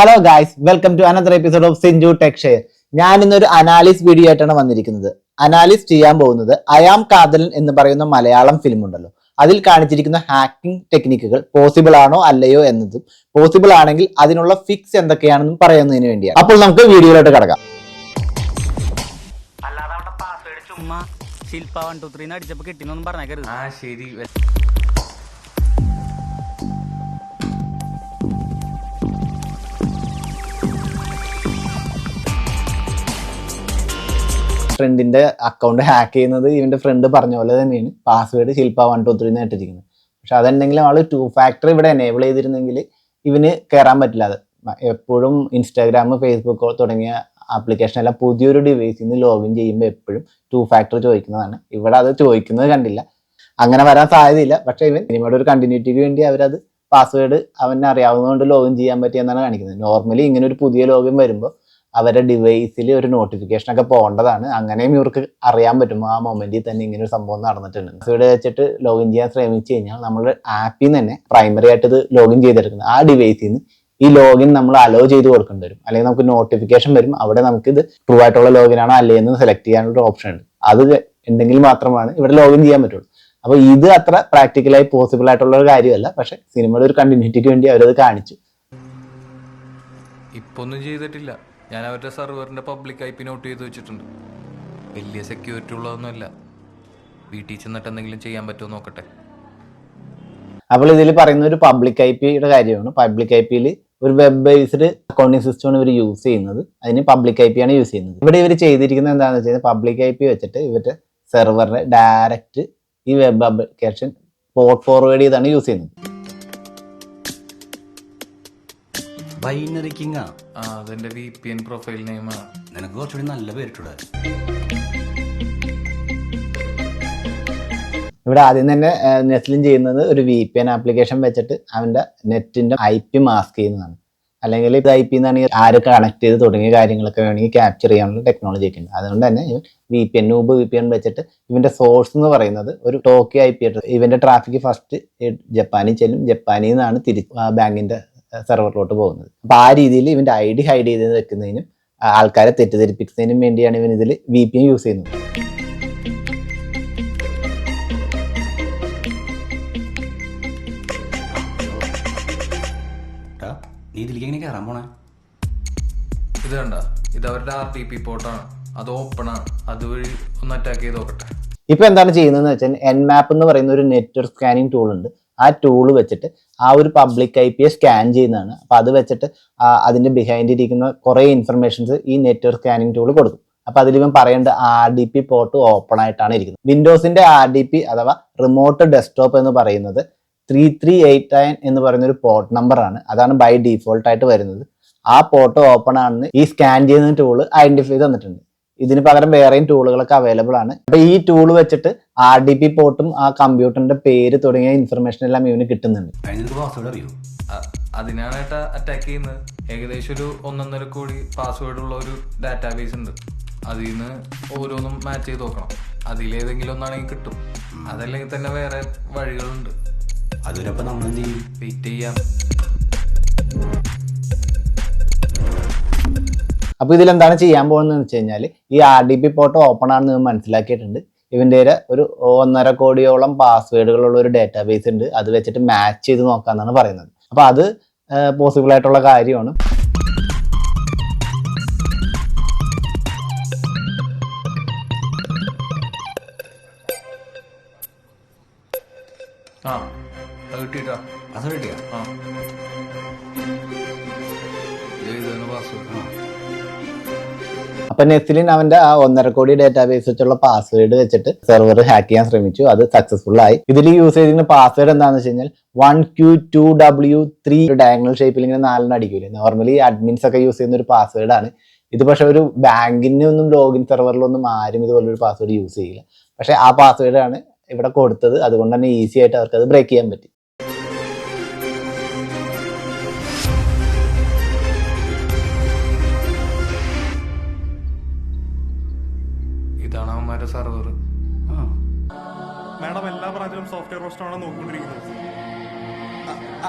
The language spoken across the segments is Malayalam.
Hello guys, welcome to another episode of Sinchu tech share. ഞാൻ ഇന്നൊരു അനാലിസ് വീഡിയോ ആയിട്ടാണ് വന്നിരിക്കുന്നത്. അനാലിസ് ചെയ്യാൻ പോകുന്നത് അയാം കാതലൻ എന്ന് പറയുന്ന മലയാളം ഫിലിം ഉണ്ടല്ലോ, അതിൽ കാണിച്ചിരിക്കുന്ന ഹാക്കിംഗ് ടെക്നിക്കുകൾ പോസിബിൾ ആണോ അല്ലയോ എന്നതും പോസിബിൾ ആണെങ്കിൽ അതിനുള്ള ഫിക്സ് എന്തൊക്കെയാണെന്നും പറയുന്നതിന് വേണ്ടിയാണ്. അപ്പോൾ നമുക്ക് വീഡിയോയിലോട്ട് കിടക്കാം. ശില്പ 1 2 3 അടിച്ചപ്പോ കിട്ടിന്നൊന്നും പറഞ്ഞേക്കരുത്. ശരി. ഫ്രണ്ടിന്റെ അക്കൗണ്ട് ഹാക്ക് ചെയ്യുന്നത് ഇവന്റെ ഫ്രണ്ട് പറഞ്ഞ പോലെ തന്നെയാണ് പാസ്വേഡ് ശില്പ 1 2 3 ഇട്ടിരിക്കുന്നത്. പക്ഷെ അതെന്തെങ്കിലും ആള് 2 ഫാക്ടർ ഇവിടെ എനേബിൾ ചെയ്തിരുന്നെങ്കിൽ ഇവന് കയറാൻ പറ്റില്ല. അത് എപ്പോഴും ഇൻസ്റ്റാഗ്രാം, ഫേസ്ബുക്ക് തുടങ്ങിയ ആപ്ലിക്കേഷൻ എല്ലാം പുതിയൊരു ഡിവൈസിൽ നിന്ന് ലോഗിൻ ചെയ്യുമ്പോൾ എപ്പോഴും 2 ഫാക്ടർ ചോദിക്കുന്നതാണ്. ഇവിടെ അത് ചോദിക്കുന്നത് കണ്ടില്ല. അങ്ങനെ വരാൻ സാധ്യതയില്ല. പക്ഷെ ഇവൻ സിനിമയുടെ ഒരു കണ്ടിന്യൂറ്റിക്ക് വേണ്ടി അവരത് പാസ്വേഡ് അവന് അറിയാവുന്നതുകൊണ്ട് ലോഗിൻ ചെയ്യാൻ പറ്റിയെന്നാണ് കാണിക്കുന്നത്. നോർമലി ഇങ്ങനെ ഒരു പുതിയ ലോഗിൻ വരുമ്പോൾ അവരുടെ ഡിവൈസിൽ ഒരു നോട്ടിഫിക്കേഷൻ ഒക്കെ പോകേണ്ടതാണ്. അങ്ങനെയും ഇവർക്ക് അറിയാൻ പറ്റും ആ മൊമെന്റിൽ തന്നെ ഇങ്ങനെ ഒരു സംഭവം നടന്നിട്ടുണ്ട്. പാസ്വേഡ് വെച്ചിട്ട് ലോഗിൻ ചെയ്യാൻ ശ്രമിച്ചു കഴിഞ്ഞാൽ നമ്മുടെ ആപ്പിൽ നിന്ന് തന്നെ പ്രൈമറി ആയിട്ട് ഇത് ലോഗിൻ ചെയ്തെടുക്കുന്നത്. ആ ഡിവൈസിൽ നിന്ന് ഈ ലോഗിൻ നമ്മൾ അലോ ചെയ്ത് കൊടുക്കേണ്ടി വരും. അല്ലെങ്കിൽ നമുക്ക് നോട്ടിഫിക്കേഷൻ വരും. അവിടെ നമുക്ക് ഇത് ട്രൂ ആയിട്ടുള്ള ലോഗിൻ ആണോ അല്ലേ എന്ന് സെലക്ട് ചെയ്യാനുള്ള ഓപ്ഷൻ ഉണ്ട്. അത് ഉണ്ടെങ്കിൽ മാത്രമാണ് ഇവിടെ ലോഗിൻ ചെയ്യാൻ പറ്റുള്ളൂ. അപ്പോൾ ഇത് അത്ര പ്രാക്ടിക്കലായി പോസിബിൾ ആയിട്ടുള്ള ഒരു കാര്യമല്ല. പക്ഷെ സിനിമയുടെ ഒരു കണ്ടിന്യൂറ്റിക്ക് വേണ്ടി അവരത് കാണിച്ചു. ഇപ്പൊ ഒന്നും ചെയ്തിട്ടില്ല. ഞാൻ അവരുടെ സെർവറിന്റെ പബ്ലിക് ഐപി നോട്ട് ചെയ്ത് വെച്ചിട്ടുണ്ട്. വലിയ സെക്യൂരിറ്റി ഉള്ളതൊന്നുമല്ല. വീട്ടിൽ ചെന്നിട്ട് എന്തെങ്കിലും ചെയ്യാൻ പറ്റുമോ നോക്കട്ടെ. അപ്പോൾ ഇതിൽ പറയുന്ന ഒരു പബ്ലിക് ഐ പിയുടെ കാര്യമാണ്. പബ്ലിക് ഐ പിയിൽ ഒരു വെബ് ബേസ്ഡ് അക്കൗണ്ടിങ് സിസ്റ്റമാണ് ഇവർ യൂസ് ചെയ്യുന്നത്. അതിന് പബ്ലിക് ഐ പി ആണ് യൂസ് ചെയ്യുന്നത്. ഇവിടെ ഇവർ ചെയ്തിരിക്കുന്നത് എന്താണെന്ന് വെച്ച് കഴിഞ്ഞാൽ പബ്ലിക് ഐ പി വെച്ചിട്ട് ഇവരുടെ സെർവറിനെ ഡയറക്റ്റ് ഈ വെബ് ആപ്ലിക്കേഷൻ പോർട്ട് ഫോർവേഡ് ചെയ്താണ് യൂസ് ചെയ്യുന്നത്. ബൈനറി കിങ് അതെന്റെ VPN പ്രൊഫൈൽ നെയിമാ. നിനക്ക് കുറച്ചുകൂടി നല്ല പേരിട്ടൂടെ? ഇവിടെ ആദ്യം തന്നെ നെസ്ലിൻ ചെയ്യുന്നത് ഒരു VPN ആപ്ലിക്കേഷൻ വെച്ചിട്ട് അവന്റെ നെറ്റിന്റെ IP മാസ്ക് ചെയ്യുന്നതാണ്. അല്ലെങ്കിൽ ഇത് IP എന്നാണെങ്കിൽ ആര് കണക്ട് ചെയ്ത് തുടങ്ങിയ കാര്യങ്ങളൊക്കെ വേണമെങ്കിൽ ക്യാപ്ചർ ചെയ്യാനുള്ള ടെക്നോളജി ഒക്കെ ഉണ്ട്. അതുകൊണ്ട് തന്നെ ഇവൻ VPN വെച്ചിട്ട് ഇവന്റെ സോഴ്സ് എന്ന് പറയുന്നത് ഒരു ടോക്കിയോ IP ആയിട്ട് ഇവന്റെ ട്രാഫിക് ഫസ്റ്റ് ജപ്പാനിൽ ചെല്ലും. ജപ്പാനിൽ നിന്നാണ് തിരിച്ച് ബാങ്കിന്റെ സെർവറിലോട്ട് പോകുന്നത്. അപ്പൊ ആ രീതിയിൽ ഇവന്റെ ID ഹൈഡ് ചെയ്ത് വെക്കുന്നതിനും ആൾക്കാരെ തെറ്റിദ്ധരിപ്പിക്കുന്നതിനും വേണ്ടിയാണ് ഇവൻ ഇതിൽ VPN യൂസ് ചെയ്യുന്നത്. നീ ഇതിലേക്ക് എങ്ങനെ കയറാൻ പോണേ? ഇത് കണ്ട, ഇത് അവരുടെ RTP പോർട്ടാണ്. അത് ഓപ്പൺ ആണ്. അതുവഴി ഒന്ന് അറ്റാക്ക് ചെയ്ത് നോക്കട്ടെ. ഇപ്പൊ എന്താണ് ചെയ്യുന്നതെന്ന് വെച്ചാൽ Nmap എന്ന് പറയുന്ന ഒരു നെറ്റ്വർക്ക് സ്കാനിങ് ടൂൾ ഉണ്ട്. ആ ടൂൾ വെച്ചിട്ട് ആ ഒരു പബ്ലിക് IP സ്കാൻ ചെയ്യുന്നതാണ്. അപ്പൊ അത് വെച്ചിട്ട് അതിന്റെ ബിഹൈൻഡ് ഇരിക്കുന്ന കുറെ ഇൻഫർമേഷൻസ് ഈ നെറ്റ്വർക്ക് സ്കാനിങ് ടൂൾ കൊടുക്കും. അപ്പൊ അതിലിവൻ പറയേണ്ട RDP പോർട്ട് ഓപ്പൺ ആയിട്ടാണ് ഇരിക്കുന്നത്. വിൻഡോസിന്റെ RDP അഥവാ റിമോട്ട് ഡെസ്ക്ടോപ്പ് എന്ന് പറയുന്നത് 3389 എന്ന് പറയുന്ന ഒരു പോർട്ട് നമ്പർ ആണ്. അതാണ് ബൈ ഡീഫോൾട്ട് ആയിട്ട് വരുന്നത്. ആ പോർട്ട് ഓപ്പൺ ആണെന്ന് ഈ സ്കാൻ ചെയ്യുന്ന ടൂൾ ഐഡന്റിഫൈ തന്നിട്ടുണ്ട്. ഇതിന് പകരം വേറെയും ടൂളുകളൊക്കെ അവൈലബിൾ ആണ്. അപ്പൊ ഈ ടൂൾ വെച്ചിട്ട് RDP പോർട്ടും ആ കമ്പ്യൂട്ടറിന്റെ പേര് തുടങ്ങിയ ഇൻഫർമേഷൻ എല്ലാം ഇവന് കിട്ടുന്നുണ്ട്. അതിനാണ് അറ്റാക്ക് ചെയ്യുന്നത്. ഏകദേശം ഒരു 1.5 കോടി പാസ്വേഡ് ഉള്ള ഒരു ഡാറ്റാബേസ് ഉണ്ട്. അതിൽ നിന്ന് ഓരോന്നും മാച്ച് ചെയ്ത് നോക്കണം. അതിലേതെങ്കിലും ഒന്നാണെങ്കിൽ കിട്ടും. അതല്ലെങ്കിൽ തന്നെ വേറെ വഴികളുണ്ട്. അതുവരെ നമ്മൾ വെയിറ്റ് ചെയ്യാം. അപ്പൊ ഇതിലെന്താണ് ചെയ്യാൻ പോകുന്നത് വെച്ച് കഴിഞ്ഞാൽ ഈ RDP പോർട്ട് ഓപ്പൺ ആണെന്ന് മനസ്സിലാക്കിയിട്ടുണ്ട്. ഇവന്റെ ഒരു 1.5 കോടിയോളം പാസ്വേഡുകളുള്ള ഒരു ഡാറ്റാബേസ് ഉണ്ട്. അത് വെച്ചിട്ട് മാച്ച് ചെയ്ത് നോക്കാന്നാണ് പറയുന്നത്. അപ്പൊ അത് പോസിബിൾ ആയിട്ടുള്ള കാര്യമാണ്. കിട്ടിട്ടാ കിട്ടിയ പാസ്വേഡ്. അപ്പൊ നെസ്ലിൻ അവന്റെ ആ 1.5 കോടി ഡാറ്റാബേസ് വെച്ചുള്ള പാസ്വേഡ് വെച്ചിട്ട് സെർവർ ഹാക്ക് ചെയ്യാൻ ശ്രമിച്ചു. അത് സക്സസ്ഫുൾ ആയി. ഇതിൽ യൂസ് ചെയ്തിരുന്ന പാസ്വേഡ് എന്താണെന്ന് വെച്ച് കഴിഞ്ഞാൽ 1Q2W3 ഡയഗണൽ ഷേപ്പിൽ ഇങ്ങനെ 4 അടിക്കൂലേ. നോർമലി അഡ്മിൻസ് ഒക്കെ യൂസ് ചെയ്യുന്ന ഒരു പാസ്വേഡ് ആണ് ഇത്. പക്ഷെ ഒരു ബാങ്കിന് ഒന്നും ലോഗിൻ സെർവറിലൊന്നും ആരും ഇതുപോലൊരു പാസ്വേഡ് യൂസ് ചെയ്യില്ല. പക്ഷെ ആ പാസ്വേഡ് ആണ് ഇവിടെ കൊടുത്തത്. അതുകൊണ്ട് തന്നെ ഈസി ആയിട്ട് അവർക്ക് അത് ബ്രേക്ക് ചെയ്യാൻ പറ്റി. ഇതാണ് അവന്മാരുടെ സെർവർ. മാഡം എല്ലാ ബ്രാഞ്ചിലും സോഫ്റ്റ്വെയർ പ്രശ്നമാണോ നോക്കിക്കൊണ്ടിരിക്കുന്നത്?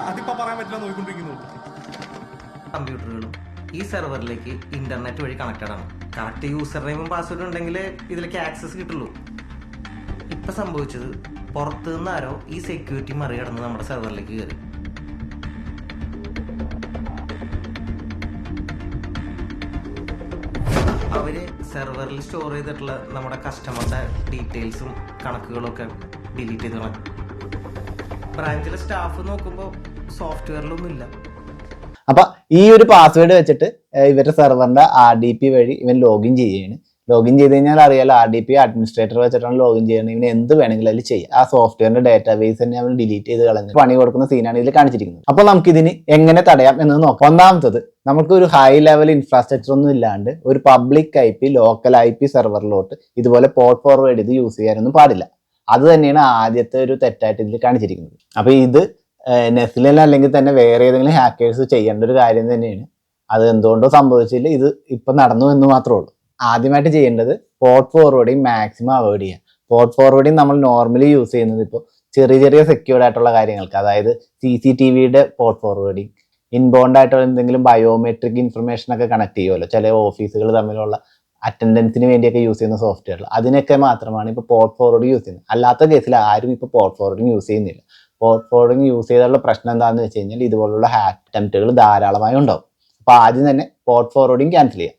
അതിപ്പോ പറയാൻ പറ്റില്ല. നോക്കിക്കൊണ്ടിരിക്കുന്നു. കമ്പ്യൂട്ടറുകളും ഈ സെർവറിലേക്ക് ഇന്റർനെറ്റ് വഴി കണക്റ്റഡ് ആണ്. കറക്റ്റ് യൂസർ നെയിമും പാസ്വേഡും ഉണ്ടെങ്കിൽ ഇതിലേക്ക് ആക്സസ് കിട്ടുള്ളൂ. ഇപ്പൊ സംഭവിച്ചത് പുറത്തു നിന്നാരോ ഈ സെക്യൂരിറ്റി മറികടന്ന് നമ്മുടെ സെർവറിലേക്ക് കയറി. അവര് സെർവറിൽ സ്റ്റോർ ചെയ്തിട്ടുള്ള നമ്മുടെ കസ്റ്റമറുടെ ഡീറ്റെയിൽസും കണക്കുകളും ഒക്കെ ഡിലീറ്റ് ചെയ്ത് കളഞ്ഞു. ബ്രാഞ്ചിലെ സ്റ്റാഫ് നോക്കുമ്പോൾ സോഫ്റ്റ്വെയറിലൊന്നും ഇല്ല. അപ്പൊ ഈ ഒരു പാസ്വേഡ് വെച്ചിട്ട് ഇവരുടെ സെർവറിന്റെ RDP വഴി ഇവൻ ലോഗിൻ ചെയ്യുകയാണ്. ലോഗിൻ ചെയ്ത് കഴിഞ്ഞാൽ അറിയാലോ, RDP അഡ്മിനിസ്ട്രേറ്റർ വെച്ചിട്ടാണ് ലോഗിൻ ചെയ്യുന്നത്. ഇവന് എന്ത് വേണമെങ്കിലും അതിൽ ചെയ്യാം. ആ സോഫ്റ്റ്വെയറിന്റെ ഡാറ്റാബേസ് തന്നെ അവൻ ഡിലീറ്റ് ചെയ്ത് കളഞ്ഞ് പണി കൊടുക്കുന്ന സീനാണ് ഇതിൽ കാണിച്ചിരിക്കുന്നത്. അപ്പൊ നമുക്ക് ഇതിന് എങ്ങനെ തടയാം എന്ന് നോക്കാം. ഒന്നാമത്തത്, നമുക്ക് ഒരു ഹൈ ലെവൽ ഇൻഫ്രാസ്ട്രക്ചർ ഒന്നും ഇല്ലാണ്ട് ഒരു പബ്ലിക് IP ലോക്കൽ IP സെർവറിലോട്ട് ഇതുപോലെ പോർട്ട് ഫോർവേഡ് ചെയ്ത് യൂസ് ചെയ്യാനൊന്നും പാടില്ല. അത് തന്നെയാണ് ആദ്യത്തെ ഒരു തെറ്റായിട്ട് ഇതിൽ കാണിച്ചിരിക്കുന്നത്. അപ്പൊ ഇത് നെസ്ലിൽ അല്ലെങ്കിൽ തന്നെ വേറെ ഏതെങ്കിലും ഹാക്കേഴ്സ് ചെയ്യേണ്ട ഒരു കാര്യം തന്നെയാണ്. അത് എന്തുകൊണ്ടോ സംഭവിച്ചില്ല, ഇത് ഇപ്പൊ നടന്നു എന്ന് മാത്രമേ ഉള്ളൂ. ആദ്യമായിട്ട് ചെയ്യേണ്ടത് പോർട്ട് ഫോർവേഡിങ് മാക്സിമം അവോയ്ഡ് ചെയ്യുക. പോർട്ട് ഫോർവേഡിങ് നമ്മൾ നോർമലി യൂസ് ചെയ്യുന്നത് ഇപ്പോൾ ചെറിയ ചെറിയ സെക്യൂർഡ് ആയിട്ടുള്ള കാര്യങ്ങൾക്ക്, അതായത് CCTVയുടെ പോർട്ട് ഫോർവേഡിങ്, ഇൻബൗണ്ട് ആയിട്ടുള്ള എന്തെങ്കിലും ബയോമെട്രിക് ഇൻഫർമേഷൻ ഒക്കെ കണക്ട് ചെയ്യുമല്ലോ ചില ഓഫീസുകൾ തമ്മിലുള്ള അറ്റൻഡൻസിന് വേണ്ടിയൊക്കെ യൂസ് ചെയ്യുന്ന സോഫ്റ്റ്വെയർ, അതിനൊക്കെ മാത്രമാണ് ഇപ്പോൾ പോർട്ട് ഫോർവേഡ് യൂസ് ചെയ്യുന്നത്. അല്ലാത്ത കേസിൽ ആരും ഇപ്പോൾ പോർട്ട് ഫോർവേഡിങ് യൂസ് ചെയ്യുന്നില്ല. പോർട്ട് ഫോർവേഡിങ് യൂസ് ചെയ്താലുള്ള പ്രശ്നം എന്താണെന്ന് വെച്ച് കഴിഞ്ഞാൽ ഇതുപോലുള്ള ഹാക്ക് അറ്റംപ്റ്റുകൾ ധാരാളമായി ഉണ്ടാവും. അപ്പോൾ ആദ്യം തന്നെ പോർട്ട് ഫോർവേഡിങ് ക്യാൻസൽ ചെയ്യാം.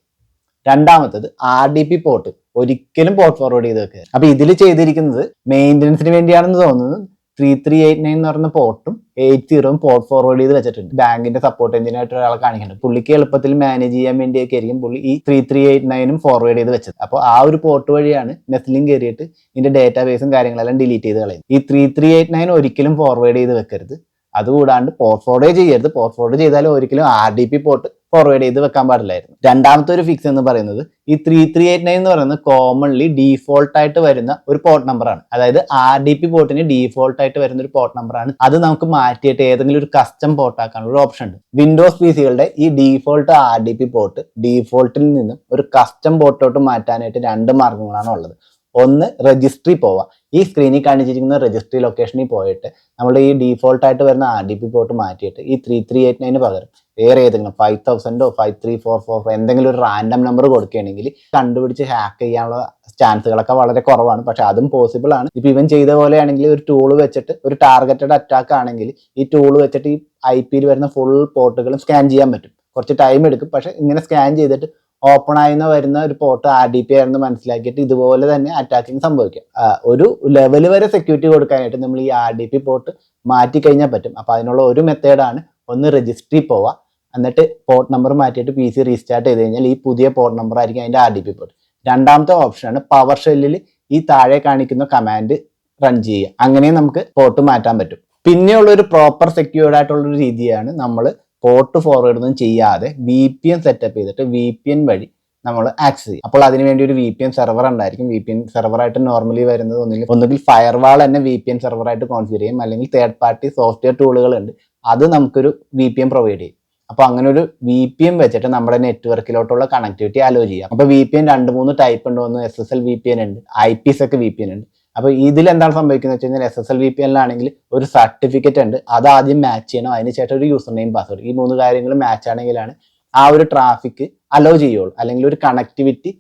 രണ്ടാമത്തത് RDP പോർട്ട് ഒരിക്കലും പോർട്ട് ഫോർവേഡ് ചെയ്ത് വെക്കുക. അപ്പൊ ഇതിൽ ചെയ്തിരിക്കുന്നത് മെയിൻ്റനൻസിന് വേണ്ടിയാണെന്ന് തോന്നുന്നത് 3389 എന്ന് പറയുന്ന പോർട്ടും 80 പോർട്ട് ഫോർവേഡ് ചെയ്ത് വെച്ചിട്ടുണ്ട്. ബാങ്കിന്റെ സപ്പോർട്ട് എഞ്ചിനായിട്ട് ഒരാളെ കാണിക്കുന്നുണ്ട്. പുള്ളിക്ക് എളുപ്പത്തിൽ മാനേജ് ചെയ്യാൻ വേണ്ടിയൊക്കെ ആയിരിക്കും പുള്ളി ഈ 3389 ഫോർവേഡ് ചെയ്ത് വെച്ചത്. അപ്പോൾ ആ ഒരു പോർട്ട് വഴിയാണ് നെസ്ലിംഗ് കയറിയിട്ട് ഇതിന്റെ ഡേറ്റാബേസും കാര്യങ്ങളെല്ലാം ഡിലീറ്റ് ചെയ്ത് കളയുന്നത്. ഈ 3389 ഒരിക്കലും ഫോർവേഡ് ചെയ്ത് വെക്കരുത്. അതുകൂടാണ്ട് പോർട്ട് ഫോർവേഡ് ചെയ്യരുത്. പോർട്ട് ഫോർവേഡ് ചെയ്താലും ഒരിക്കലും RDP പോർട്ട് ഫോർവേഡ് ചെയ്ത് വെക്കാൻ പാടില്ലായിരുന്നു. രണ്ടാമത്തെ ഒരു ഫിക്സ് എന്ന് പറയുന്നത് ഈ 3389 എന്ന് പറയുന്നത് കോമൺലി ഡീഫോൾട്ട് ആയിട്ട് വരുന്ന ഒരു പോർട്ട് നമ്പറാണ്. അതായത് RDP പോർട്ടിന് ഡീഫോൾട്ട് ആയിട്ട് വരുന്ന ഒരു പോർട്ട് നമ്പറാണ്. അത് നമുക്ക് മാറ്റിയിട്ട് ഏതെങ്കിലും ഒരു കസ്റ്റം പോർട്ട് ആക്കാനുള്ള ഒരു ഓപ്ഷൻ ഉണ്ട്. വിൻഡോസ് PCകളുടെ ഈ ഡീഫോൾട്ട് RDP പോർട്ട് ഡീഫോൾട്ടിൽ നിന്നും ഒരു കസ്റ്റം പോർട്ടോട്ട് മാറ്റാനായിട്ട് 2 മാർഗങ്ങളാണ് ഉള്ളത്. ഒന്ന്, രജിസ്ട്രി പോവാം. ഈ സ്ക്രീനിൽ കാണിച്ചിരിക്കുന്ന രജിസ്ട്രി ലൊക്കേഷനിൽ പോയിട്ട് നമ്മൾ ഈ ഡീഫോൾട്ട് ആയിട്ട് വരുന്ന RDP പോർട്ട് മാറ്റിയിട്ട് ഈ 3389 പകരം വേറെ ഏതെങ്കിലും 5000 5344 എന്തെങ്കിലും ഒരു റാൻഡം നമ്പർ കൊടുക്കുകയാണെങ്കിൽ കണ്ടുപിടിച്ച് ഹാക്ക് ചെയ്യാനുള്ള ചാൻസുകളൊക്കെ വളരെ കുറവാണ്. പക്ഷെ അതും പോസിബിൾ ആണ്. ഇപ്പൊ ഇവൻ ചെയ്ത പോലെയാണെങ്കിൽ ഒരു ടൂൾ വെച്ചിട്ട് ഒരു ടാർഗറ്റഡ് അറ്റാക്ക് ആണെങ്കിൽ ഈ ടൂൾ വെച്ചിട്ട് ഈ IP വരുന്ന ഫുൾ പോർട്ടുകളും സ്കാൻ ചെയ്യാൻ പറ്റും. കുറച്ച് ടൈം എടുക്കും. പക്ഷെ ഇങ്ങനെ സ്കാൻ ചെയ്തിട്ട് ഓപ്പൺ ആയിന്ന് വരുന്ന ഒരു പോർട്ട് RDP ആയിരുന്നു മനസ്സിലാക്കിയിട്ട് ഇതുപോലെ തന്നെ അറ്റാക്കിങ് സംഭവിക്കാം. ഒരു ലെവൽ വരെ സെക്യൂരിറ്റി കൊടുക്കാനായിട്ട് നമ്മൾ ഈ RDP പോർട്ട് മാറ്റി കഴിഞ്ഞാൽ പറ്റും. അപ്പൊ അതിനുള്ള ഒരു മെത്തേഡാണ്, ഒന്ന് രജിസ്ട്രി പോവാ, എന്നിട്ട് പോർട്ട് നമ്പർ മാറ്റിയിട്ട് PC റീസ്റ്റാർട്ട് ചെയ്ത് കഴിഞ്ഞാൽ ഈ പുതിയ പോർട്ട് നമ്പർ ആയിരിക്കും അതിന്റെ RDP പോർട്ട്. രണ്ടാമത്തെ ഓപ്ഷനാണ് പവർ ഷെല്ലിൽ ഈ താഴെ കാണിക്കുന്ന കമാൻഡ് റൺ ചെയ്യുക. അങ്ങനെയും നമുക്ക് പോർട്ട് മാറ്റാൻ പറ്റും. പിന്നെയുള്ള ഒരു പ്രോപ്പർ സെക്യൂർഡ് ആയിട്ടുള്ള ഒരു രീതിയാണ് നമ്മൾ പോർട്ട് ഫോർവേഡ് ഒന്നും ചെയ്യാതെ VPN സെറ്റപ്പ് ചെയ്തിട്ട് VPN വഴി നമ്മൾ ആക്സസ് ചെയ്യും. അപ്പോൾ അതിനുവേണ്ടി ഒരു VPN സെർവർ ഉണ്ടായിരിക്കും. VPN സെർവറായിട്ട് നോർമലി വരുന്നത് ഒന്നുകിൽ ഫയർവാൾ തന്നെ VPN സെർവറായിട്ട് കോൺഫിഗർ ചെയ്യും, അല്ലെങ്കിൽ തേർഡ് പാർട്ടി സോഫ്റ്റ്വെയർ ടൂളുകൾ ഉണ്ട്, അത് നമുക്കൊരു VPN പ്രൊവൈഡ് ചെയ്യും. അപ്പൊ അങ്ങനെ ഒരു VPN വെച്ചിട്ട് നമ്മുടെ നെറ്റ്വർക്കിലോട്ടുള്ള കണക്ടിവിറ്റി അലോ ചെയ്യാം. അപ്പൊ VPN 2-3 ടൈപ്പ് ഉണ്ട്. ഒന്ന് SSL VPN ഉണ്ട്, IPsec VPN ഉണ്ട്. അപ്പൊ ഇതിൽ എന്താണ് സംഭവിക്കുന്നത് വെച്ച് കഴിഞ്ഞാൽ SSL VPNലാണെങ്കിൽ ഒരു സർട്ടിഫിക്കറ്റ് ഉണ്ട്, അത് ആദ്യം മാച്ച് ചെയ്യണം. അതിനുശേഷം ഒരു യൂസർ നെയിം പാസ്വേഡ്, ഈ 3 കാര്യങ്ങൾ മാച്ച് ആണെങ്കിലാണ് ആ ഒരു ട്രാഫിക് അലോ ചെയ്യുള്ളൂ, അല്ലെങ്കിൽ ഒരു കണക്ടിവിറ്റി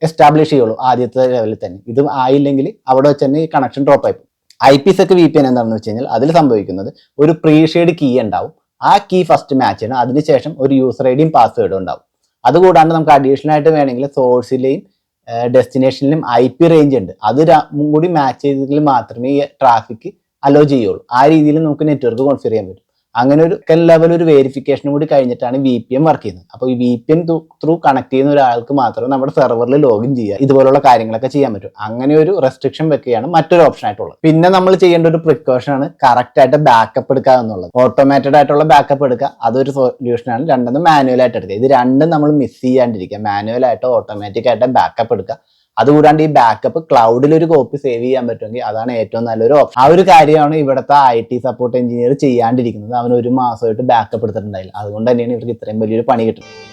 എസ്റ്റാബ്ലിഷ് ചെയ്യുള്ളൂ ആദ്യത്തെ ലെവലിൽ തന്നെ. ഇത് ആയില്ലെങ്കിൽ അവിടെ വെച്ച് തന്നെ ഈ കണക്ഷൻ ഡ്രോപ്പ് ആയി പോകും. IPsec VPN എന്താണെന്ന് വെച്ച് കഴിഞ്ഞാൽ അതിൽ സംഭവിക്കുന്നത് ഒരു പ്രീഷെയ്ഡ് കീ ഉണ്ടാവും. ആ കീ ഫസ്റ്റ് മാച്ച് ചെയ്യണം. അതിനുശേഷം ഒരു യൂസർ ഐഡിയും പാസ്വേഡും ഉണ്ടാവും. അതുകൂടാണ്ട് നമുക്ക് അഡീഷണൽ ആയിട്ട് വേണമെങ്കിൽ സോഴ്സിലെയും ഡെസ്റ്റിനേഷനിലും IP റേഞ്ച് ഉണ്ട്, അത് കൂടി മാച്ച് ചെയ്തെങ്കിൽ മാത്രമേ ഈ ട്രാഫിക് അലോ ചെയ്യുള്ളൂ. ആ രീതിയിൽ നമുക്ക് നെറ്റ്വർക്ക് കോൺഫിഗർ ചെയ്യാൻ പറ്റും. അങ്ങനെ ഒരു ലെവൽ ഒരു വെരിഫിക്കേഷൻ കൂടി കഴിഞ്ഞിട്ടാണ് VPN വർക്ക് ചെയ്യുന്നത്. അപ്പോൾ ഈ VPN ത്രൂ കണക്ട് ചെയ്യുന്ന ഒരാൾക്ക് മാത്രമേ നമ്മുടെ സെർവറിൽ ലോഗിൻ ചെയ്യുക ഇതുപോലുള്ള കാര്യങ്ങളൊക്കെ ചെയ്യാൻ പറ്റും. അങ്ങനെ ഒരു റെസ്ട്രിക്ഷൻ വെക്കുകയാണ് മറ്റൊരു ഓപ്ഷൻ ആയിട്ടുള്ളത്. പിന്നെ നമ്മൾ ചെയ്യേണ്ട ഒരു പ്രിക്കോഷൻ ആണ് കറക്റ്റ് ആയിട്ട് ബാക്കപ്പ് എടുക്കുക എന്നുള്ളത്. ഓട്ടോമാറ്റഡ് ആയിട്ടുള്ള ബാക്കപ്പ് എടുക്കുക, അതൊരു സൊല്യൂഷനാണ്. രണ്ടെണ്ണം മാനുവൽ ആയിട്ട് എടുക്കുക. ഇത് രണ്ടും നമ്മൾ മിസ് ചെയ്യാണ്ടിരിക്കുക. മാനുവൽ ആയിട്ടോ ഓട്ടോമാറ്റിക് ആയിട്ട് ബാക്കപ്പ് എടുക്കുക. അതുകൂടാണ്ട് ഈ ബാക്കപ്പ് ക്ലൗഡിൽ ഒരു കോപ്പി സേവ് ചെയ്യാൻ പറ്റുമെങ്കിൽ അതാണ് ഏറ്റവും നല്ലൊരു ഓപ്ഷൻ. ആ ഒരു കാര്യമാണ് ഇവിടുത്തെ IT സപ്പോർട്ട് എഞ്ചിനീയർ ചെയ്യാണ്ടിരിക്കുന്നത്. അവൻ 1 മാസമായിട്ട് ബാക്കപ്പ് എടുത്തിട്ടുണ്ടായില്ല. അതുകൊണ്ട് തന്നെയാണ് ഇവർക്ക് ഇത്രയും വലിയൊരു പണി കിട്ടുന്നത്.